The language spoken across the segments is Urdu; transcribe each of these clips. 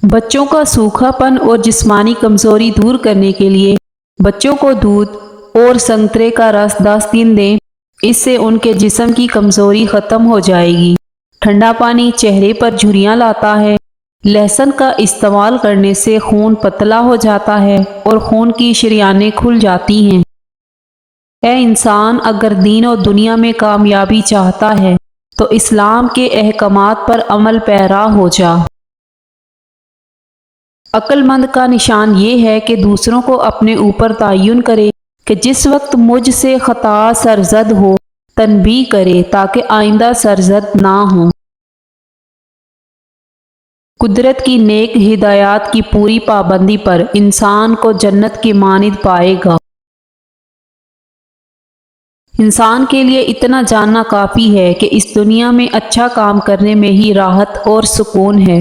بچوں کا سوکھاپن اور جسمانی کمزوری دور کرنے کے لیے بچوں کو دودھ اور سنترے کا رس 10 دن دیں۔ اس سے ان کے جسم کی کمزوری ختم ہو جائے گی۔ ٹھنڈا پانی چہرے پر جھریاں لاتا ہے۔ لہسن کا استعمال کرنے سے خون پتلا ہو جاتا ہے اور خون کی شریانیں کھل جاتی ہیں۔ اے انسان، اگر دین و دنیا میں کامیابی چاہتا ہے تو اسلام کے احکامات پر عمل پیرا ہو جا۔ عقل مند کا نشان یہ ہے کہ دوسروں کو اپنے اوپر تعین کرے کہ جس وقت مجھ سے خطا سرزد ہو تنبیہ کرے تاکہ آئندہ سرزد نہ ہو۔ قدرت کی نیک ہدایات کی پوری پابندی پر انسان کو جنت کی مانند پائے گا۔ انسان کے لیے اتنا جاننا کافی ہے کہ اس دنیا میں اچھا کام کرنے میں ہی راحت اور سکون ہے۔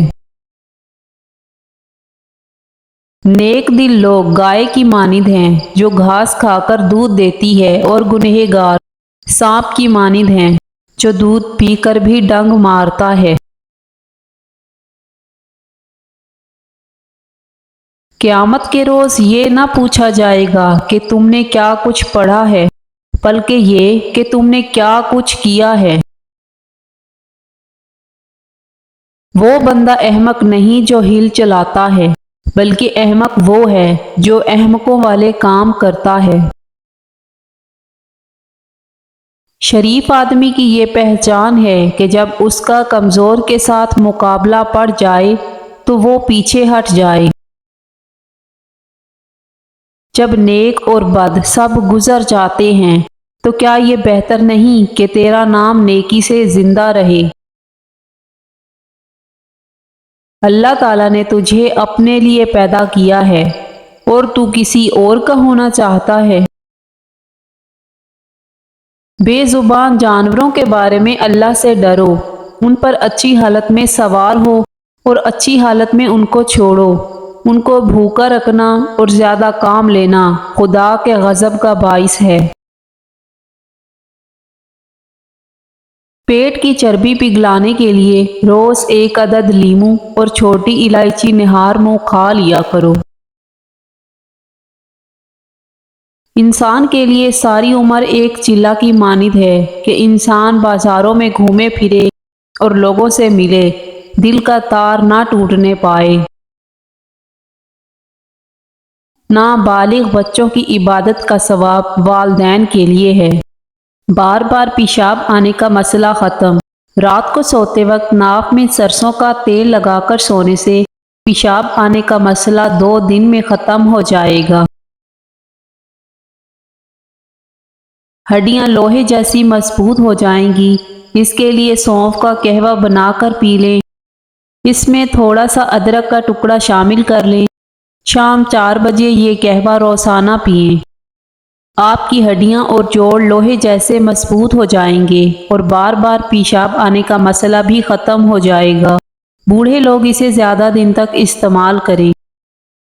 نیک دل لوگ گائے کی مانند ہیں جو گھاس کھا کر دودھ دیتی ہے، اور گنہگار سانپ کی مانند ہیں جو دودھ پی کر بھی ڈنگ مارتا ہے۔ قیامت کے روز یہ نہ پوچھا جائے گا کہ تم نے کیا کچھ پڑھا ہے، بلکہ یہ کہ تم نے کیا کچھ کیا ہے۔ وہ بندہ احمق نہیں جو ہل چلاتا ہے، بلکہ احمق وہ ہے جو احمقوں والے کام کرتا ہے۔ شریف آدمی کی یہ پہچان ہے کہ جب اس کا کمزور کے ساتھ مقابلہ پڑ جائے تو وہ پیچھے ہٹ جائے۔ جب نیک اور بد سب گزر جاتے ہیں تو کیا یہ بہتر نہیں کہ تیرا نام نیکی سے زندہ رہے؟ اللہ تعالیٰ نے تجھے اپنے لیے پیدا کیا ہے اور تو کسی اور کا ہونا چاہتا ہے۔ بے زبان جانوروں کے بارے میں اللہ سے ڈرو، ان پر اچھی حالت میں سوار ہو اور اچھی حالت میں ان کو چھوڑو۔ ان کو بھوکا رکھنا اور زیادہ کام لینا خدا کے غضب کا باعث ہے۔ پیٹ کی چربی پگھلانے کے لیے روز 1 عدد لیموں اور چھوٹی الائچی نہار منہ کھا لیا کرو۔ انسان کے لیے ساری عمر ایک چلہ کی مانند ہے کہ انسان بازاروں میں گھومے پھرے اور لوگوں سے ملے، دل کا تار نہ ٹوٹنے پائے۔ نابالغ بچوں کی عبادت کا ثواب والدین کے لیے ہے۔ بار بار پیشاب آنے کا مسئلہ ختم۔ رات کو سوتے وقت ناک میں سرسوں کا تیل لگا کر سونے سے پیشاب آنے کا مسئلہ 2 دن میں ختم ہو جائے گا۔ ہڈیاں لوہے جیسی مضبوط ہو جائیں گی، اس کے لیے سونف کا قہوہ بنا کر پی لیں۔ اس میں تھوڑا سا ادرک کا ٹکڑا شامل کر لیں۔ شام 4 بجے یہ قہوہ روزانہ پئیں۔ آپ کی ہڈیاں اور جوڑ لوہے جیسے مضبوط ہو جائیں گے اور بار بار پیشاب آنے کا مسئلہ بھی ختم ہو جائے گا۔ بوڑھے لوگ اسے زیادہ دن تک استعمال کریں۔